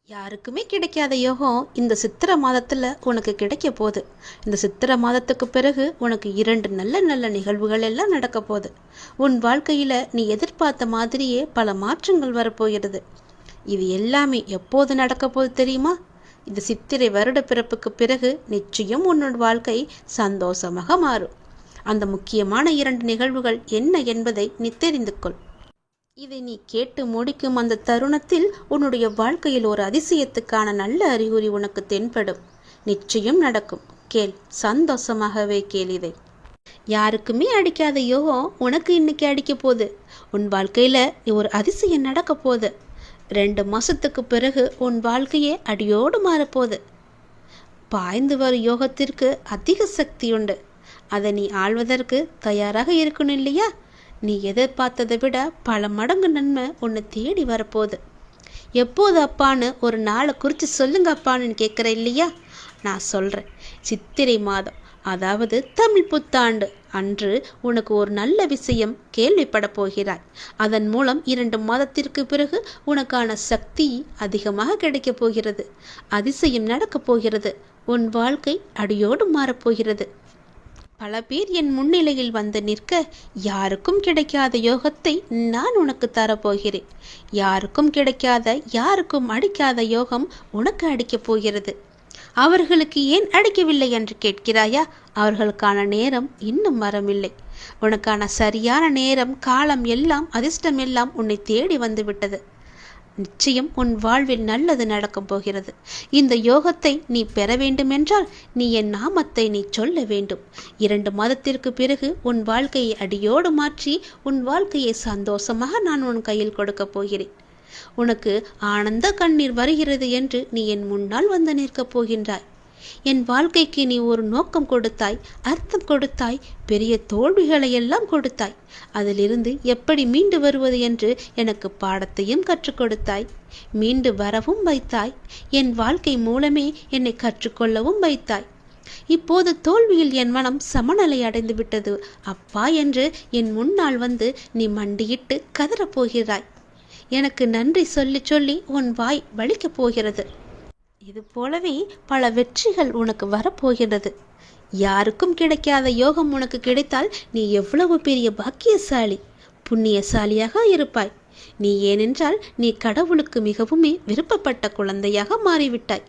யாருக்குமே கிடைக்காத யோகம் இந்த சித்திரை மாதத்துல உனக்கு கிடைக்க போகுது. இந்த சித்திரை மாதத்துக்கு பிறகு உனக்கு 2 நல்ல நல்ல நிகழ்வுகள் எல்லாம் நடக்க போகுது. உன் வாழ்க்கையில நீ எதிர்பார்த்த மாதிரியே பல மாற்றங்கள் வரப்போகிறது. இது எல்லாமே எப்போது நடக்க போகுது தெரியுமா? இந்த சித்திரை வருட பிறப்புக்கு பிறகு நிச்சயம் உன்னோட வாழ்க்கை சந்தோஷமாக மாறும். அந்த முக்கியமான 2 நிகழ்வுகள் என்ன என்பதை நீ தெரிந்து கொள். இதை நீ கேட்டு முடிக்கும் அந்த தருணத்தில் உன்னுடைய வாழ்க்கையில் ஒரு அதிசயத்துக்கான நல்ல அறிகுறி உனக்கு தென்படும். நிச்சயம் நடக்கும். கேள், சந்தோஷமாகவே கேள். இதை யாருக்குமே அடிக்காத யோகம் உனக்கு இன்னைக்கு அடிக்க போகுது. உன் வாழ்க்கையில ஒரு அதிசயம் நடக்க போகுது. 2 மாசத்துக்கு பிறகு உன் வாழ்க்கையே அடியோடு மாறப்போகுது. பாய்ந்து வரும் யோகத்திற்கு அதிக சக்தி உண்டு. அதை நீ ஆள்வதற்கு தயாராக இருக்கணும் இல்லையா? நீ எதிர்பார்த்ததை விட பல மடங்கு நன்மை உன்னை தேடி வரப்போகுது. எப்போது அப்பான்னு ஒரு நாளை குறித்து சொல்லுங்க அப்பான்னு கேட்குற இல்லையா? நான் சொல்கிறேன். சித்திரை மாதம், அதாவது தமிழ் புத்தாண்டு அன்று உனக்கு ஒரு நல்ல விஷயம் கேள்விப்பட போகிறாய். அதன் மூலம் 2 மாதத்திற்கு பிறகு உனக்கான சக்தி அதிகமாக கிடைக்கப் போகிறது. அதிசயம் நடக்கப் போகிறது. உன் வாழ்க்கை அடியோடு மாறப்போகிறது. பல பேர் என் முன்னிலையில் வந்து நிற்க, யாருக்கும் கிடைக்காத யோகத்தை நான் உனக்கு தரப்போகிறேன். யாருக்கும் கிடைக்காத, யாருக்கும் அடிக்காத யோகம் உனக்கு அடிக்கப் போகிறது. அவர்களுக்கு ஏன் அடிக்கவில்லை என்று கேட்கிறாயா? அவர்களுக்கான நேரம் இன்னும் வரவில்லை. உனக்கான சரியான நேரம், காலம் எல்லாம், அதிர்ஷ்டம் எல்லாம் உன்னை தேடி வந்து விட்டது. நிச்சயம் உன் வாழ்வில் நல்லது நடக்கப் போகிறது. இந்த யோகத்தை நீ பெற வேண்டுமென்றால் நீ என் நாமத்தை நீ சொல்ல வேண்டும். 2 மாதத்திற்கு பிறகு உன் வாழ்க்கையை அடியோடு மாற்றி உன் வாழ்க்கையை சந்தோஷமாக நான் உன் கையில் கொடுக்கப் போகிறேன். உனக்கு ஆனந்த கண்ணீர் வருகிறது என்று நீ என் முன்னால் வந்து நிற்கப் போகின்றாய். என் வாழ்க்கைக்கு நீ ஒரு நோக்கம் கொடுத்தாய், அர்த்தம் கொடுத்தாய், பெரிய தோல்விகளை எல்லாம் கொடுத்தாய். அதிலிருந்து எப்படி மீண்டு வருவது என்று எனக்கு பாடத்தையும் கற்றுக் கொடுத்தாய். மீண்டு வரவும் வைத்தாய். என் வாழ்க்கை மூலமே என்னை கற்றுக்கொள்ளவும் வைத்தாய். இப்போது தோல்வியில் என் மனம் சமநிலை அடைந்து விட்டது அப்பா என்று என் முன்னால் வந்து நீ மண்டியிட்டு கதறப்போகிறாய். எனக்கு நன்றி சொல்லி சொல்லி உன் வாய் வலிக்கப் போகிறது. இது போலவே பல வெற்றிகள் உனக்கு வரப்போகிறது. யாருக்கும் கிடைக்காத யோகம் உனக்கு கிடைத்தால் நீ எவ்வளவு பெரிய பாக்கியசாலி, புண்ணியசாலியாக இருப்பாய். நீ ஏனென்றால் நீ கடவுளுக்கு மிகவும் விருப்பப்பட்ட குழந்தையாக மாறிவிட்டாய்.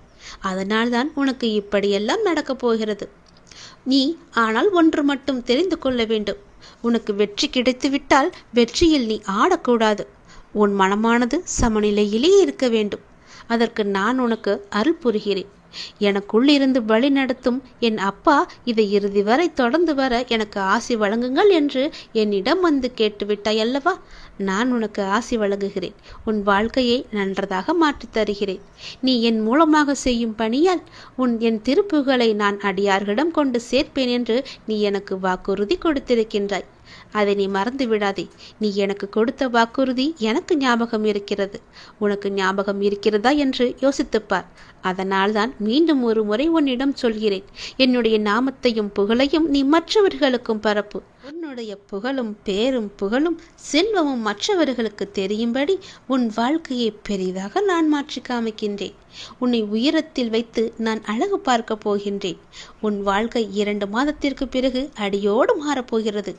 அதனால்தான் உனக்கு இப்படியெல்லாம் நடக்கப் போகிறது. நீ ஆனால் ஒன்று மட்டும் தெரிந்து கொள்ள வேண்டும். உனக்கு வெற்றி கிடைத்துவிட்டால் வெற்றியில் நீ ஆடக்கூடாது. உன் மனமானது சமநிலையிலே இருக்க வேண்டும். அதற்கு நான் உனக்கு அருள் புரிகிறேன். எனக்குள்ளிருந்து வழி நடத்தும் என் அப்பா இதை இறுதி வரை தொடர்ந்து வர எனக்கு ஆசி வழங்குங்கள் என்று என்னிடம் வந்து கேட்டுவிட்டாய் அல்லவா? நான் உனக்கு ஆசி வழங்குகிறேன். உன் வாழ்க்கையை நன்றதாக மாற்றித் தருகிறேன். நீ என் மூலமாக செய்யும் பணியால் என் திருப்புகளை நான் அடியார்களிடம் கொண்டு சேர்ப்பேன் என்று நீ எனக்கு வாக்குறுதி கொடுத்திருக்கின்றாய். அதை நீ மறந்து விடாதே. நீ எனக்கு கொடுத்த வாக்குறுதி எனக்கு ஞாபகம் இருக்கிறது. உனக்கு ஞாபகம் இருக்கிறதா என்று யோசித்துப்பார். அதனால்தான் மீண்டும் ஒரு முறை உன்னிடம் சொல்கிறேன். என்னுடைய நாமத்தையும் புகழையும் நீ மற்றவர்களுக்கும் பரப்பு. உன்னுடைய புகழும் பேரும் புகழும் செல்வமும் மற்றவர்களுக்கு தெரியும்படி உன் வாழ்க்கையை பெரிதாக நான் மாற்றி காமிக்கின்றேன். உன்னை உயரத்தில் வைத்து நான் அழகு பார்க்க போகின்றேன். உன் வாழ்க்கை 2 மாதத்திற்கு பிறகு அடியோடு மாறப்போகிறது.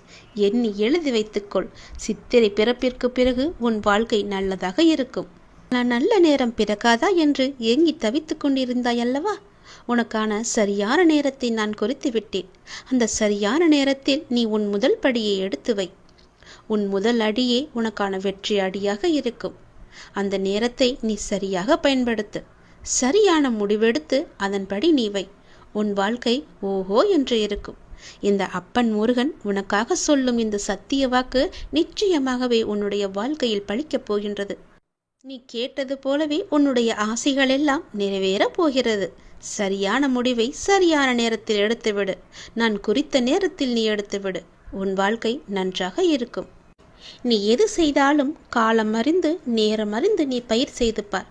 எண்ணி எழுதி வைத்துக்கொள். சித்திரை பிறப்பிற்கு பிறகு உன் வாழ்க்கை நல்லதாக இருக்கும். நான் நல்ல நேரம் பிறக்காதா என்று ஏங்கி தவித்துக் கொண்டிருந்தாய் அல்லவா? உனக்கான சரியான நேரத்தை நான் குறித்து விட்டேன். அந்த சரியான நேரத்தில் நீ உன் முதல் படியை எடுத்து வை. உன் முதல் அடியே உனக்கான வெற்றி அடியாக இருக்கும். அந்த நேரத்தை நீ சரியாக பயன்படுத்து. சரியான முடிவெடுத்து அதன்படி நீ வை. உன் வாழ்க்கை ஓஹோ என்று இருக்கும். இந்த அப்பன் முருகன் உனக்காக சொல்லும் இந்த சத்திய வாக்கு நிச்சயமாகவே உன்னுடைய வாழ்க்கையில் பலிக்கப் போகின்றது. நீ கேட்டது போலவே உன்னுடைய ஆசைகள் எல்லாம் நிறைவேறப் போகிறது. சரியான முடிவை சரியான நேரத்தில் எடுத்துவிடு. நான் குறித்த நேரத்தில் நீ எடுத்துவிடு. உன் வாழ்க்கை நன்றாக இருக்கும். நீ எது செய்தாலும் காலம் அறிந்து நேரம் அறிந்து நீ பயிர் செய்து பார்.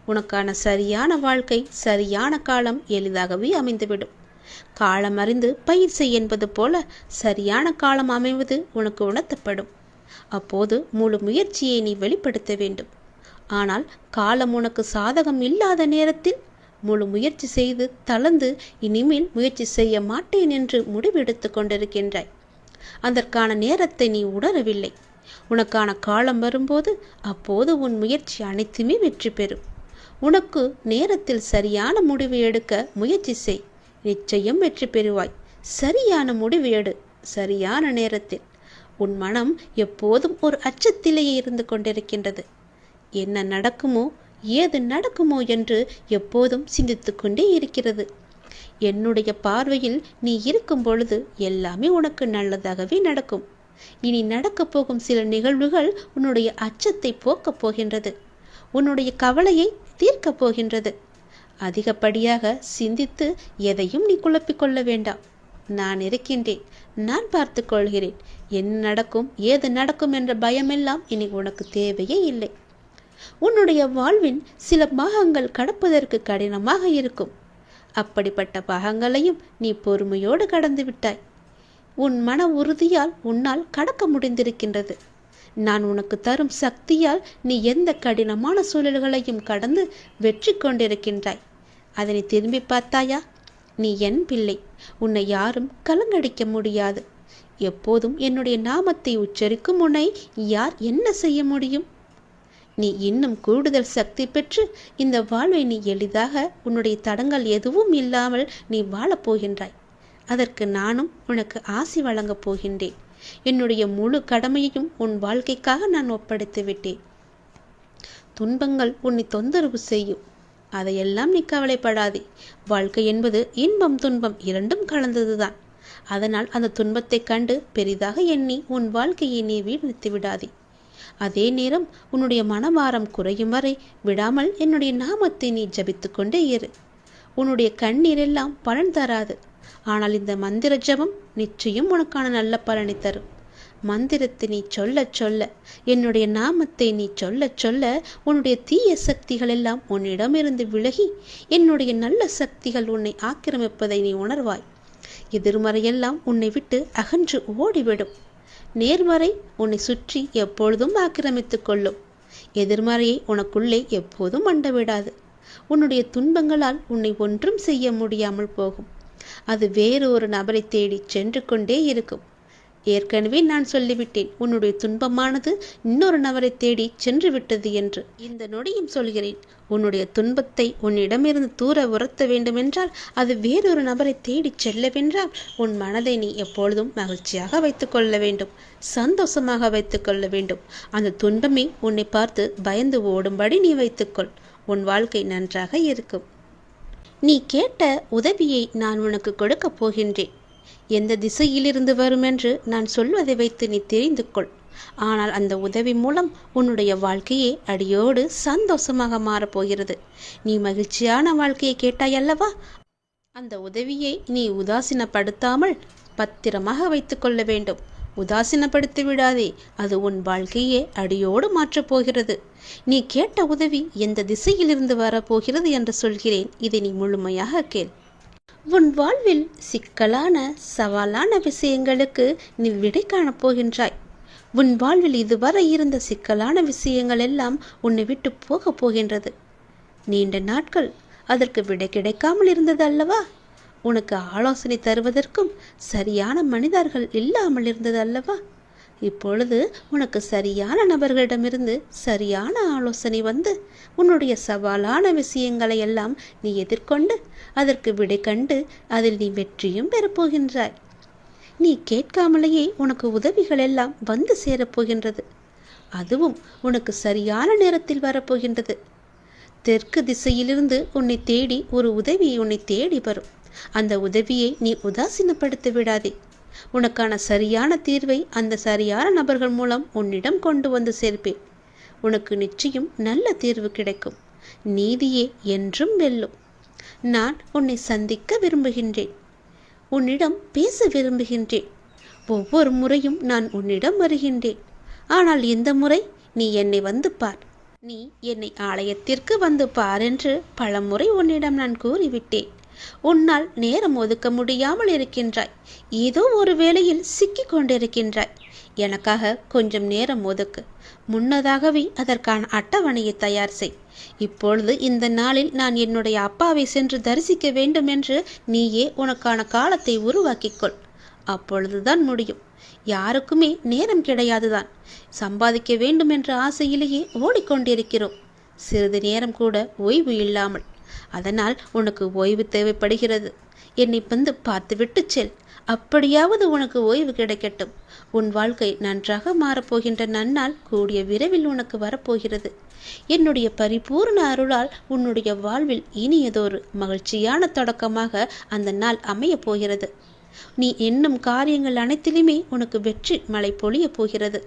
உனக்கான சரியான வாழ்க்கை சரியான காலம் எளிதாகவே அமைந்துவிடும். காலம் அறிந்து பயிர் செய் என்பது போல சரியான காலம் அமைவது உனக்கு உணர்த்தப்படும். அப்போது முழு முயற்சியை நீ வெளிப்படுத்த வேண்டும். ஆனால் காலம் உனக்கு சாதகம் இல்லாத நேரத்தில் முழு முயற்சி செய்து தளர்ந்து இனிமேல் முயற்சி செய்ய மாட்டேன் என்று முடிவெடுத்து கொண்டிருக்கின்றாய். அதற்கான நேரத்தை நீ உணரவில்லை. உனக்கான காலம் வரும்போது அப்போது உன் முயற்சி அனைத்துமே வெற்றி பெறும். உனக்கு நேரத்தில் சரியான முடிவு எடுக்க முயற்சி செய். நிச்சயம் வெற்றி பெறுவாய். சரியான முடிவு எடு, சரியான நேரத்தில். உன் மனம் எப்போதும் ஒரு அச்சத்திலேயே இருந்து கொண்டிருக்கின்றது. என்ன நடக்குமோ ஏது நடக்குமோ என்று எப்போதும் சிந்தித்து கொண்டே இருக்கிறது. என்னுடைய பார்வையில் நீ இருக்கும் பொழுது எல்லாமே உனக்கு நல்லதாகவே நடக்கும். இனி நடக்கப் போகும் சில நிகழ்வுகள் உன்னுடைய அச்சத்தை போக்கப் போகின்றது. உன்னுடைய கவலையை தீர்க்கப் போகின்றது. அதிகப்படியாக சிந்தித்து எதையும் நீ குழப்பிக்கொள்ள வேண்டாம். நான் இருக்கின்றேன், நான் பார்த்து கொள்கிறேன். என்ன நடக்கும் ஏது நடக்கும் என்ற பயமெல்லாம் இனி உனக்கு தேவையே இல்லை. உன்னுடைய வாழ்வின் சில பாகங்கள் கடப்பதற்கு கடினமாக இருக்கும். அப்படிப்பட்ட பாகங்களையும் நீ பொறுமையோடு கடந்து விட்டாய். உன் மன உறுதியால் உன்னால் கடக்க முடிந்திருக்கின்றது. நான் உனக்கு தரும் சக்தியால் நீ எந்த கடினமான சூழல்களையும் கடந்து வெற்றி கொண்டிருக்கின்றாய். அதனை திரும்பி பார்த்தாயா? நீ என் பிள்ளை. உன்னை யாரும் கலங்கடிக்க முடியாது. எப்போதும் என்னுடைய நாமத்தை உச்சரிக்கும் உன்னை யார் என்ன செய்ய முடியும்? நீ இன்னும் கூடுதல் சக்தி பெற்று இந்த வாழ்வை நீ எளிதாக உன்னுடைய தடங்கள் எதுவும் இல்லாமல் நீ வாழப்போகின்றாய். அதற்கு நானும் உனக்கு ஆசி வழங்கப் போகின்றேன். என்னுடைய முழு கடமையையும் உன் வாழ்க்கைக்காக நான் ஒப்படைத்து விட்டேன். துன்பங்கள் உன்னை தொந்தரவு செய்யும், அதையெல்லாம் நீ கவலைப்படாதே. வாழ்க்கை என்பது இன்பம் துன்பம் இரண்டும் கலந்ததுதான். அதனால் அந்த துன்பத்தை கண்டு பெரிதாக எண்ணி உன் வாழ்க்கையை நீ வீழ்த்தி விடாதே. அதே நேரம் உன்னுடைய மனபாரம் குறையும் வரை விடாமல் என்னுடைய நாமத்தை நீ ஜபித்து கொண்டே இரு. உன்னுடைய கண்ணீரெல்லாம் பலன் தராது. ஆனால் இந்த மந்திர ஜபம் நிச்சயம் உனக்கான நல்ல பலனை தரும். மந்திரத்தை நீ சொல்ல சொல்ல, என்னுடைய நாமத்தை நீ சொல்ல சொல்ல, உன்னுடைய தீய சக்திகள் எல்லாம் உன்னிடமிருந்து விலகி என்னுடைய நல்ல சக்திகள் உன்னை ஆக்கிரமிப்பதை நீ உணர்வாய். எதிர்மறையெல்லாம் உன்னை விட்டு அகன்று ஓடிவிடும். நேர்மறை உன்னை சுற்றி எப்பொழுதும் ஆக்கிரமித்து கொள்ளும். எதிர்மறையை உனக்குள்ளே எப்போதும் அண்டவிடாது. உன்னுடைய துன்பங்களால் உன்னை ஒன்றும் செய்ய முடியாமல் போகும். அது வேறு ஒரு நபரை தேடி சென்று கொண்டே இருக்கும். ஏற்கனவே நான் சொல்லிவிட்டேன், உன்னுடைய துன்பமானது இன்னொரு நபரை தேடி சென்று விட்டது என்று. இந்த நொடியும் சொல்கிறேன், உன்னுடைய துன்பத்தை உன்னிடமிருந்து தூர உரத்த வேண்டுமென்றால், அது வேறொரு நபரை தேடி செல்லவென்றால், உன் மனதை நீ எப்பொழுதும் மகிழ்ச்சியாக வைத்துக்கொள்ள வேண்டும், சந்தோஷமாக வைத்துக்கொள்ள வேண்டும். அந்த துன்பமே உன்னை பார்த்து பயந்து ஓடும்படி நீ வைத்துக்கொள். உன் வாழ்க்கை நன்றாக இருக்கும். நீ கேட்ட உதவியை நான் உனக்கு கொடுக்கப் போகின்றேன். எந்த திசையிலிருந்து வரும் என்று நான் சொல்வதை வைத்து நீ தெரிந்து கொள். ஆனால் அந்த உதவி மூலம் உன்னுடைய வாழ்க்கையே அடியோடு சந்தோஷமாக மாறப்போகிறது. நீ மகிழ்ச்சியான வாழ்க்கையை கேட்டாய் அல்லவா? அந்த உதவியை நீ உதாசீனப்படுத்தாமல் பத்திரமாக வைத்து கொள்ள வேண்டும். உதாசீனப்படுத்தி விடாதே. அது உன் வாழ்க்கையே அடியோடு மாற்றப் போகிறது. நீ கேட்ட உதவி எந்த திசையிலிருந்து வரப்போகிறது என்று சொல்கிறேன். இதை நீ முழுமையாக கேள். உன் வாழ்வில் சிக்கலான சவாலான விஷயங்களுக்கு நீ விடை காணப் போகின்றாய். உன் வாழ்வில் இதுவரை இருந்த சிக்கலான விஷயங்கள் எல்லாம் உன்னை விட்டு போகப் போகின்றது. நீண்ட நாட்கள் அதற்கு விடை கிடைக்காமல் இருந்தது அல்லவா? உனக்கு ஆலோசனை தருவதற்கும் சரியான மனிதர்கள் இல்லாமல் இருந்தது அல்லவா? இப்பொழுது உனக்கு சரியான நபர்களிடமிருந்து சரியான ஆலோசனை வந்து உன்னுடைய சவாலான விஷயங்களை எல்லாம் நீ எதிர்கொண்டு அதற்கு விடை கண்டு அதில் நீ வெற்றியும் பெறப்போகின்றாய். நீ கேட்காமலேயே உனக்கு உதவிகள் எல்லாம் வந்து சேரப்போகின்றது. அதுவும் உனக்கு சரியான நேரத்தில் வரப்போகின்றது. தெற்கு திசையிலிருந்து உன்னை தேடி ஒரு உதவி உன்னை தேடி வரும். அந்த உதவியை நீ உதாசீனப்படுத்தி விடாதே. உனக்கான சரியான தீர்வை அந்த சரியான நபர்கள் மூலம் உன்னிடம் கொண்டு வந்து சேர்ப்பேன். உனக்கு நிச்சயம் நல்ல தீர்வு கிடைக்கும். நீதியே என்றும் வெல்லும். நான் உன்னை சந்திக்க விரும்புகின்றேன். உன்னிடம் பேச விரும்புகின்றேன். ஒவ்வொரு முறையும் நான் உன்னிடம் வருகின்றேன். ஆனால் இந்த முறை நீ என்னை வந்து பார். நீ என்னை ஆலயத்திற்கு வந்து பார் என்று பலமுறை உன்னிடம் நான் கூறிவிட்டேன். உன்னால் நேரம் ஒதுக்க முடியாமல் இருக்கின்றாய். ஏதோ ஒரு வேளையில் சிக்கிக் கொண்டிருக்கின்றாய். எனக்காக கொஞ்சம் நேரம் ஒதுக்கு. முன்னதாகவே அதற்கான அட்டவணையை தயார் செய். இப்பொழுது இந்த நாளில் நான் என்னுடைய அப்பாவை சென்று தரிசிக்க வேண்டும் என்று நீயே உனக்கான காலத்தை உருவாக்கிக்கொள். அப்பொழுதுதான் முடியும். யாருக்குமே நேரம் கிடையாதுதான். சம்பாதிக்க வேண்டும் என்ற ஆசையிலேயே ஓடிக்கொண்டிருக்கிறோம், சிறிது நேரம் கூட ஓய்வு இல்லாமல். அதனால் உனக்கு ஓய்வு தேவைப்படுகிறது. என்னை வந்து பார்த்துவிட்டு செல். அப்படியாவது உனக்கு ஓய்வு கிடைக்கட்டும். உன் வாழ்க்கை நன்றாக மாறப்போகின்ற நன்னாள் கூடிய விரைவில் உனக்கு வரப்போகிறது. என்னுடைய பரிபூர்ண அருளால் உன்னுடைய வாழ்வில் இனியதொரு மகிழ்ச்சியான தொடக்கமாக அந்த நாள் அமையப் போகிறது. நீ எண்ணும் காரியங்கள் அனைத்திலுமே உனக்கு வெற்றி மழை பொழிய போகிறது.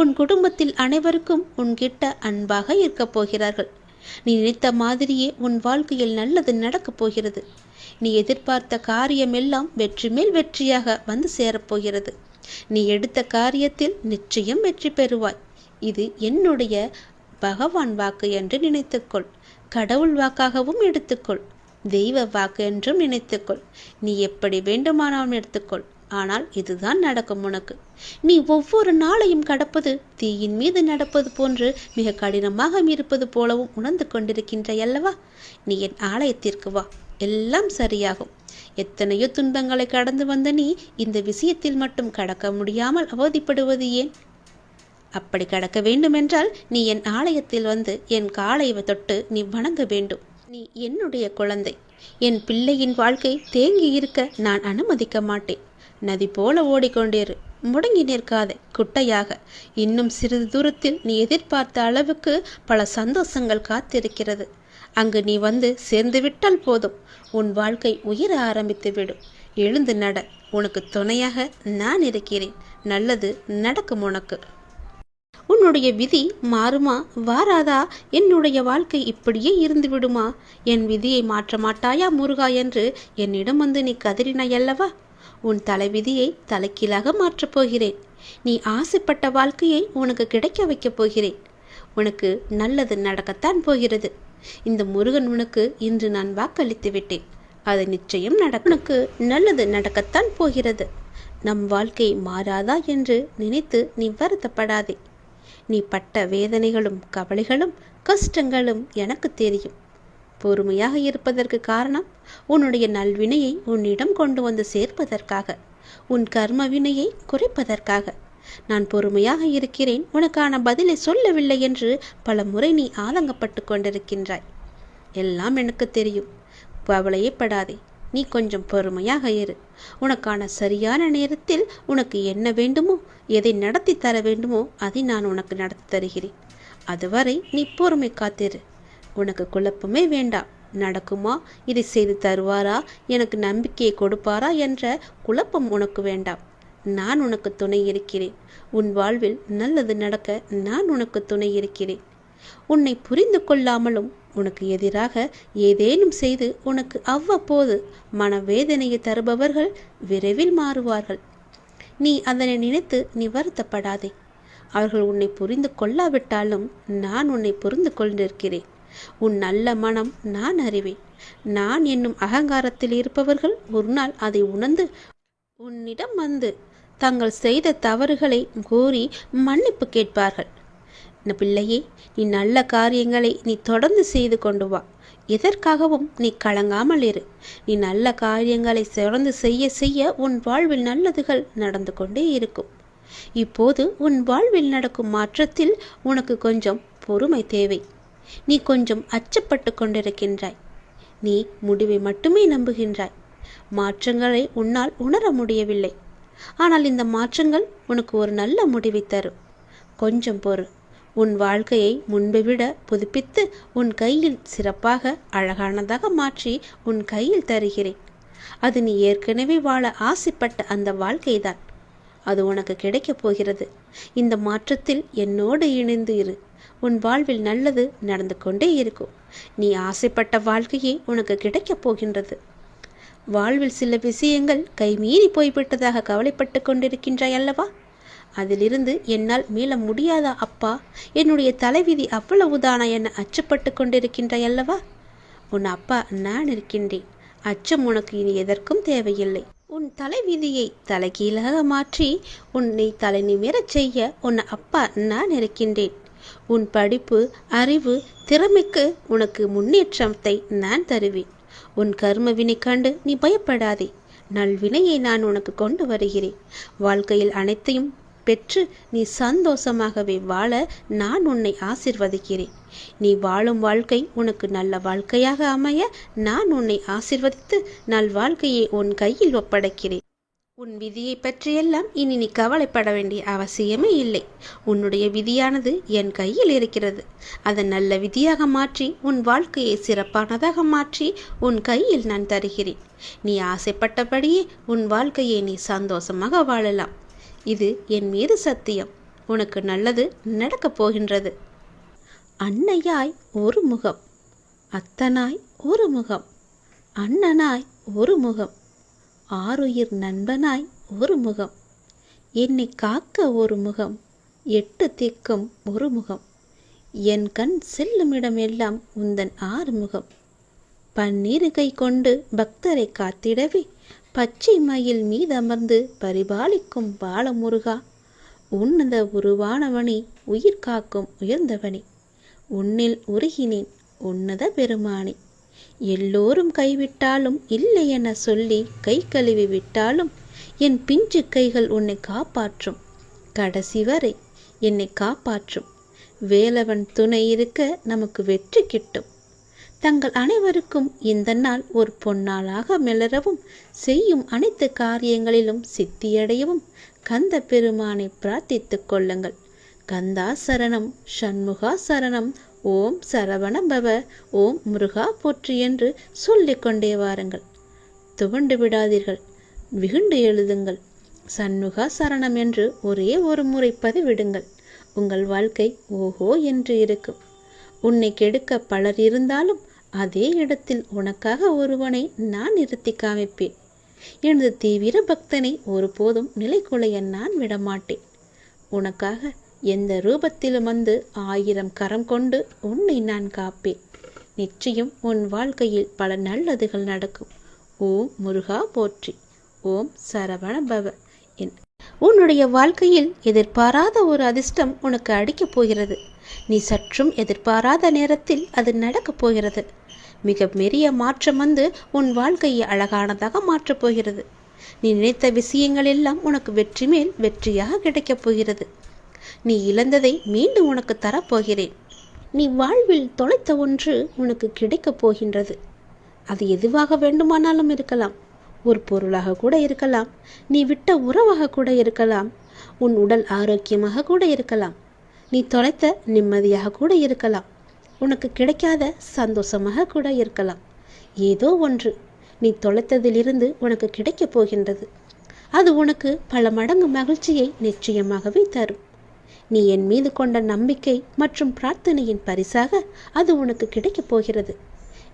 உன் குடும்பத்தில் அனைவருக்கும் உன்கிட்ட அன்பாக இருக்கப் போகிறார்கள். நீ நினைத்த மாதிரியே உன் வாழ்க்கையில் நல்லது நடக்கப் போகிறது. நீ எதிர்பார்த்த காரியமெல்லாம் வெற்றி மேல் வெற்றியாக வந்து சேரப்போகிறது. நீ எடுத்த காரியத்தில் நிச்சயம் வெற்றி பெறுவாய். இது என்னுடைய பகவான் வாக்கு என்று நினைத்துக்கொள். கடவுள் வாக்காகவும் எடுத்துக்கொள். தெய்வ வாக்கு என்றும் நினைத்துக்கொள். நீ எப்படி வேண்டுமானாலும் எடுத்துக்கொள். ஆனால் இதுதான் நடக்கும் உனக்கு. நீ ஒவ்வொரு நாளையும் கடப்பது தீயின் மீது நடப்பது போன்று மிக கடினமாக இருப்பது போலவும் உணர்ந்து கொண்டிருக்கின்றையல்லவா? நீ என் ஆலயத்திற்கு வா, எல்லாம் சரியாகும். எத்தனையோ துன்பங்களை கடந்து வந்த நீ இந்த விஷயத்தில் மட்டும் கடக்க முடியாமல் அவதிப்படுவது ஏன்? அப்படி கடக்க வேண்டுமென்றால் நீ என் ஆலயத்தில் வந்து என் காலை தொட்டு நீ வணங்க வேண்டும். நீ என்னுடைய குழந்தை. என் பிள்ளையின் வாழ்க்கை தேங்கி இருக்க நான் அனுமதிக்க மாட்டேன். நதி போல ஓடிக்கொண்டிரு, முடங்கி நிற்காதே குட்டையாக. இன்னும் சிறிது தூரத்தில் நீ எதிர்பார்த்த அளவுக்கு பல சந்தோஷங்கள் காத்திருக்கிறது. அங்கு நீ வந்து சேர்ந்து விட்டால் போதும், உன் வாழ்க்கை உயர ஆரம்பித்து விடும். எழுந்து நட, உனக்கு துணையாக நான் இருக்கிறேன். நல்லது நடக்கும் உனக்கு. உன்னுடைய விதி மாறுமா வாராதா? என்னுடைய வாழ்க்கை இப்படியே இருந்து விடுமா? என் விதியை மாற்ற மாட்டாயா முருகா என்று என்னிடம் வந்து நீ கதறினாயல்லவா? உன் தலைவிதியை தலைக்கீழாக மாற்றப் போகிறேன். நீ ஆசைப்பட்ட வாழ்க்கையை உனக்கு கிடைக்க வைக்கப் போகிறேன். உனக்கு நல்லது நடக்கத்தான் போகிறது. இந்த முருகன் உனக்கு இன்று நான் வாக்களித்து விட்டேன். அது நிச்சயம் உனக்கு நல்லது நடக்கத்தான் போகிறது. நம் வாழ்க்கை மாறாதா என்று நினைத்து நீ வருத்தப்படாதே. நீ பட்ட வேதனைகளும் கவலைகளும் கஷ்டங்களும் எனக்கு தெரியும். பொறுமையாக இருப்பதற்கு காரணம் உன்னுடைய நல்வினையை உன்னிடம் கொண்டு வந்து சேர்ப்பதற்காக, உன் கர்ம வினையை குறைப்பதற்காக. நான் பொறுமையாக இருக்கிறேன், உனக்கான பதிலை சொல்லவில்லை என்று பல முறை நீ ஆதங்கப்பட்டு கொண்டிருக்கின்றாய். எல்லாம் எனக்கு தெரியும். கவலையே படாதே. நீ கொஞ்சம் பொறுமையாக இரு. உனக்கான சரியான நேரத்தில் உனக்கு என்ன வேண்டுமோ, எதை நடத்தி தர வேண்டுமோ அதை நான் உனக்கு நடத்தி தருகிறேன். அதுவரை நீ பொறுமை காத்திரு. உனக்கு குழப்பமே வேண்டாம். நடக்குமா, இதை செய்து தருவாரா, எனக்கு நம்பிக்கையை கொடுப்பாரா என்ற குழப்பம் உனக்கு வேண்டாம். நான் உனக்கு துணை இருக்கிறேன். உன் வாழ்வில் நல்லது நடக்க நான் உனக்கு துணை இருக்கிறேன். உன்னை புரிந்து கொள்ளாமலும் உனக்கு எதிராக ஏதேனும் செய்து உனக்கு அவ்வப்போது மனவேதனையை தருபவர்கள் விரைவில் மாறுவார்கள். நீ அதனை நினைத்து நீ வருத்தப்படாதே. அவர்கள் உன்னை புரிந்து கொள்ளாவிட்டாலும் நான் உன்னை புரிந்து கொண்டிருக்கிறேன். உன் நல்ல மனம் நான் அறிவேன். நான் என்னும் அகங்காரத்தில் இருப்பவர்கள் ஒரு நாள் அதை உணர்ந்து உன்னிடம் வந்து தங்கள் செய்த தவறுகளை கூறி மன்னிப்பு கேட்பார்கள். பிள்ளையே, நீ நல்ல காரியங்களை நீ தொடர்ந்து செய்து கொண்டு வா. எதற்காகவும் நீ கலங்காமல் இரு. நீ நல்ல காரியங்களை தொடர்ந்து செய்ய செய்ய உன் வாழ்வில் நல்லதுகள் நடந்து கொண்டே இருக்கும். இப்போது உன் வாழ்வில் நடக்கும் மாற்றத்தில் உனக்கு கொஞ்சம் பொறுமை தேவை. நீ கொஞ்சம் அச்சப்பட்டு கொண்டிருக்கின்றாய். நீ முடிவை மட்டுமே நம்புகின்றாய். மாற்றங்களை உன்னால் உணர முடியவில்லை. ஆனால் இந்த மாற்றங்கள் உனக்கு ஒரு நல்ல முடிவை தரும். கொஞ்சம் பொறு. உன் வாழ்க்கையை முன்பை விட புதுப்பித்து உன் கையில் சிறப்பாக அழகானதாக மாற்றி உன் கையில் தருகிறேன். அது நீ ஏற்கனவே வாழ ஆசைப்பட்ட அந்த வாழ்க்கைதான். அது உனக்கு கிடைக்கப் போகிறது. இந்த மாற்றத்தில் என்னோடு இணைந்து இரு. உன் வாழ்வில் நல்லது நடந்து கொண்டே இருக்கும். நீ ஆசைப்பட்ட வாழ்க்கையே உனக்கு கிடைக்கப் போகின்றது. வாழ்வில் சில விஷயங்கள் கைமீறி போய்விட்டதாக கவலைப்பட்டு கொண்டிருக்கின்றாய் அல்லவா? அதிலிருந்து என்னால் மீள முடியாதா அப்பா? என்னுடைய தலைவிதி அவ்வளவுதானா என அச்சப்பட்டு கொண்டிருக்கின்றாய் அல்லவா? உன் அப்பா நான் இருக்கின்றேன். அச்சம் உனக்கு இனி எதற்கும் தேவையில்லை. உன் தலைவிதியை தலைகீழாக மாற்றி உன்னை தலை நிமிரச் செய்ய உன் அப்பா நான் இருக்கின்றேன். உன் படிப்பு, அறிவு, திறமைக்கு உனக்கு முன்னேற்றத்தை நான் தருவேன். உன் கர்மவினை கண்டு நீ பயப்படாதே. நல்வினையை நான் உனக்கு கொண்டு வருகிறேன். வாழ்க்கையில் அனைத்தையும் பெற்று நீ சந்தோஷமாகவே வாழ நான் உன்னை ஆசிர்வதிக்கிறேன். நீ வாழும் வாழ்க்கை உனக்கு நல்ல வாழ்க்கையாக அமைய நான் உன்னை ஆசிர்வதித்து நல் வாழ்க்கையை உன் கையில் ஒப்படைக்கிறேன். உன் விதியை பற்றியெல்லாம் இனி நீ கவலைப்பட வேண்டிய அவசியமே இல்லை. உன்னுடைய விதியானது என் கையில் இருக்கிறது. அதை நல்ல விதியாக மாற்றி உன் வாழ்க்கையை சிறப்பானதாக மாற்றி உன் கையில் நான் தருகிறேன். நீ ஆசைப்பட்டபடியே உன் வாழ்க்கையை நீ சந்தோஷமாக வாழலாம். இது என் மீது சத்தியம். உனக்கு நல்லது நடக்கப் போகின்றது. அன்னையாய் ஒரு முகம், அத்தனாய் ஒரு முகம், அண்ணனாய் ஒரு முகம், ஆருயிர் நண்பனாய் ஒரு முகம், என்னை காக்க ஒரு முகம், எட்டு திக்கும் ஒரு முகம், என் கண் செல்லுமிடமெல்லாம் உந்தன் ஆறுமுகம், பன்னீருகை கொண்டு பக்தரை காத்திடவே பச்சை மயில் மீதமர்ந்து பரிபாலிக்கும் பாலமுருகா, உன்னத உருவானவனே, உயிர் காக்கும் உயர்ந்தவனே, உன்னில் உருகினேன் உன்னத பெருமானே. எல்லோரும் கைவிட்டாலும் இல்லை என சொல்லி கை கழுவி விட்டாலும் என் பிஞ்சு கைகள் உன்னை காப்பாற்றும். கடைசி வரை என்னை காப்பாற்றும். வேலவன் துணை இருக்க நமக்கு வெற்றி கிட்டும். தங்கள் அனைவருக்கும் இந்த நாள் ஒரு பொன்னாளாக மிளரவும் செய்யும் அனைத்து காரியங்களிலும் சித்தியடையவும் கந்த பெருமானை பிரார்த்தித்துக் கொள்ளுங்கள். கந்தா சரணம், சண்முகா சரணம், ஓம் சரவண பவ, ஓம் முருகா போற்றி என்று சொல்லிக்கொண்டே வாருங்கள். துவண்டு விடாதீர்கள், விகுண்டு எழுதுங்கள். சண்முகா சரணம் என்று ஒரே ஒரு முறை பதிவிடுங்கள். உங்கள் வாழ்க்கை ஓஹோ என்று இருக்கும். உன்னை கெடுக்க பலர் இருந்தாலும் அதே இடத்தில் உனக்காக ஒருவனை நான் நிறுத்தி காமிப்பேன். எனது தீவிர பக்தனை ஒருபோதும் நிலைகுலைய நான் விடமாட்டேன். உனக்காக எந்த ரூபத்திலும் வந்து 1000 கரம் கொண்டு உன்னை நான் காப்பேன். நிச்சயம் உன் வாழ்க்கையில் பல நல்லதுகள் நடக்கும். ஓம் முருகா போற்றி, ஓம் சரவண பவ. உன்னுடைய வாழ்க்கையில் எதிர்பாராத ஒரு அதிர்ஷ்டம் உனக்கு அடிக்கப் போகிறது. நீ சற்றும் எதிர்பாராத நேரத்தில் அது நடக்கப் போகிறது. மிக பெரிய மாற்றம் வந்து உன் வாழ்க்கையை அழகானதாக மாற்றப் போகிறது. நீ நினைத்த விஷயங்கள் எல்லாம் உனக்கு வெற்றி மேல் வெற்றியாக கிடைக்கப் போகிறது. நீ இழந்ததை மீண்டும் உனக்கு தரப்போகிறேன். நீ வாழ்வில் தொலைத்த ஒன்று உனக்கு கிடைக்கப் போகின்றது. அது எதுவாக வேண்டுமானாலும் இருக்கலாம். ஒரு பொருளாக கூட இருக்கலாம். நீ விட்ட உறவாக கூட இருக்கலாம். உன் உடல் ஆரோக்கியமாக கூட இருக்கலாம். நீ தொலைத்த நிம்மதியாக கூட இருக்கலாம். உனக்கு கிடைக்காத சந்தோஷமாக கூட இருக்கலாம். ஏதோ ஒன்று நீ தொலைத்ததிலிருந்து உனக்கு கிடைக்கப் போகின்றது. அது உனக்கு பல மடங்கு மகிழ்ச்சியை நிச்சயமாகவே தரும். நீ என் மீது கொண்ட நம்பிக்கை மற்றும் பிரார்த்தனையின் பரிசாக அது உனக்கு கிடைக்கப் போகிறது.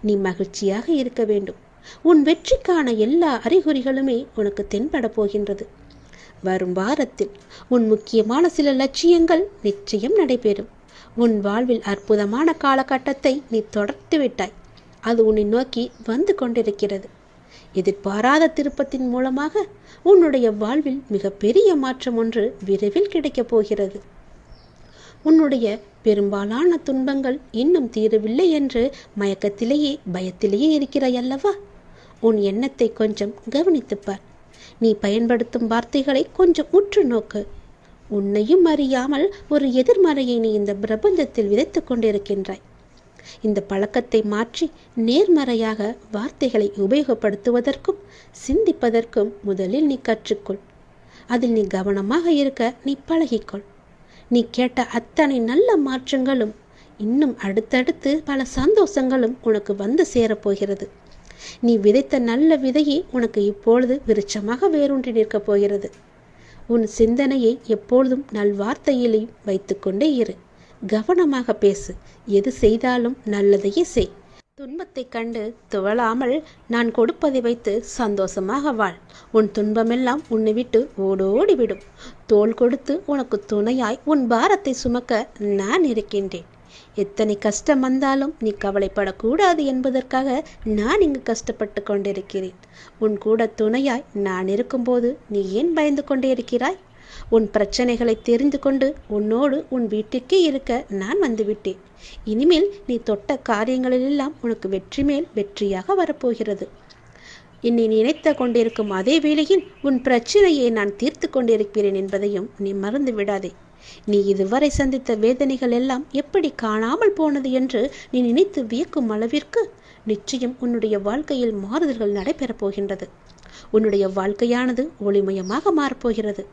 நீ மகிழ்ச்சியாக இருக்க வேண்டும். உன் வெற்றிக்கான எல்லா அறிகுறிகளுமே உனக்கு தென்பட போகின்றது. வரும் வாரத்தில் உன் முக்கியமான சில லட்சியங்கள் நிச்சயம் நடைபெறும். உன் வாழ்வில் அற்புதமான காலகட்டத்தை நீ தொடர்ந்து விட்டாய். அது உன்னை நோக்கி வந்து கொண்டிருக்கிறது. எதிர்பாராத திருப்பத்தின் மூலமாக உன்னுடைய வாழ்வில் மிகப்பெரிய மாற்றம் ஒன்று விரைவில் கிடைக்கப் போகிறது. உன்னுடைய பெரும்பாலான துன்பங்கள் இன்னும் தீரவில்லை என்று மயக்கத்திலேயே பயத்திலேயே இருக்கிறாய் அல்லவா? உன் எண்ணத்தை கொஞ்சம் கவனித்துப்பார். நீ பயன்படுத்தும் வார்த்தைகளை கொஞ்சம் உற்று நோக்கு. உன்னையும் அறியாமல் ஒரு எதிர்மறையை நீ இந்த பிரபஞ்சத்தில் விதைத்து கொண்டிருக்கின்றாய். இந்த பழக்கத்தை மாற்றி நேர்மறையாக வார்த்தைகளை உபயோகப்படுத்துவதற்கும் சிந்திப்பதற்கும் முதலில் நீ கற்றுக்கொள். அதில் நீ கவனமாக இருக்க நீ பழகிக்கொள். நீ கேட்ட அத்தனை நல்ல மாற்றங்களும் இன்னும் அடுத்தடுத்து பல சந்தோஷங்களும் உனக்கு வந்து சேரப்போகிறது. நீ விதைத்த நல்ல விதையே உனக்கு இப்பொழுது விருட்சமாக வேரூன்றி நிற்கப் போகிறது. உன் சிந்தனையை எப்பொழுதும் நல்வார்த்தையிலையும் வைத்து கொண்டே இரு. கவனமாக பேசு. எது செய்தாலும் நல்லதையே செய். துன்பத்தை கண்டு துவளாமல் நான் கொடுப்பதை வைத்து சந்தோஷமாக வாழ். உன் துன்பமெல்லாம் உன்னை விட்டு ஓடோடிவிடும். தோள் கொடுத்து உனக்கு துணையாய் உன் பாரத்தை சுமக்க நான் இருக்கின்றேன். எத்தனை கஷ்டம் வந்தாலும் நீ கவலைப்படக்கூடாது என்பதற்காக நான் இங்கு கஷ்டப்பட்டு கொண்டிருக்கிறேன். உன் கூட துணையாய் நான் இருக்கும்போது நீ ஏன் பயந்து கொண்டே இருக்கிறாய்? உன் பிரச்சனைகளை தெரிந்து கொண்டு உன்னோடு உன் வீட்டிற்கே இருக்க நான் வந்துவிட்டேன். இனிமேல் நீ தொட்ட காரியங்களிலெல்லாம் உனக்கு வெற்றி மேல் வெற்றியாக வரப்போகிறது. என்னை நினைத்து கொண்டிருக்கும் அதே வேளையில் உன் பிரச்சனையை நான் தீர்த்து கொண்டிருக்கிறேன் என்பதையும் நீ மறந்து விடாதே. நீ இதுவரை சந்தித்த வேதனைகள் எல்லாம் எப்படி காணாமல் போனது என்று நீ நினைத்து வியக்கும் அளவிற்கு நிச்சயம் உன்னுடைய வாழ்க்கையில் மாறுதல்கள் நடைபெறப் போகின்றது. உன்னுடைய வாழ்க்கையானது ஒளிமயமாக மாறப்போகிறது.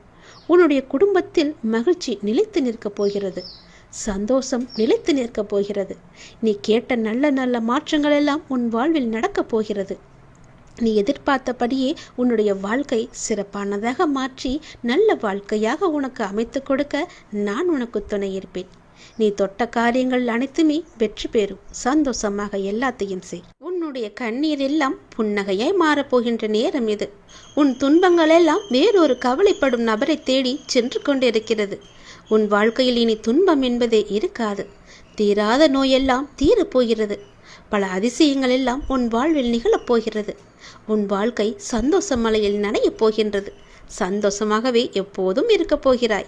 உன்னுடைய குடும்பத்தில் மகிழ்ச்சி நிலைத்து நிற்கப் போகிறது. சந்தோஷம் நிலைத்து நிற்கப் போகிறது. நீ கேட்ட நல்ல நல்ல மாற்றங்கள் எல்லாம் உன் வாழ்வில் நடக்கப் போகிறது. நீ எதிர்பார்த்தபடியே உன்னுடைய வாழ்க்கை சிறப்பானதாக மாற்றி நல்ல வாழ்க்கையாக உனக்கு அமைத்து கொடுக்க நான் உனக்கு துணை இருப்பேன். நீ தொட்ட காரியங்கள் அனைத்துமே வெற்றி பெறும். சந்தோஷமாக எல்லாத்தையும் செய். உன்னுடைய கண்ணீர் எல்லாம் புன்னகையாய் மாறப்போகின்ற நேரம் இது. உன் துன்பங்கள் எல்லாம் வேறொரு கவலைப்படும் நபரை தேடி சென்று கொண்டிருக்கிறது. உன் வாழ்க்கையில் இனி துன்பம் என்பதே இருக்காது. தீராத நோயெல்லாம் தீரப்போகிறது. பல அதிசயங்கள் எல்லாம் உன் வாழ்வில் நிகழப்போகிறது. உன் வாழ்க்கை சந்தோஷ மலையில் நனையப் போகின்றது. சந்தோஷமாகவே எப்போதும் இருக்கப் போகிறாய்.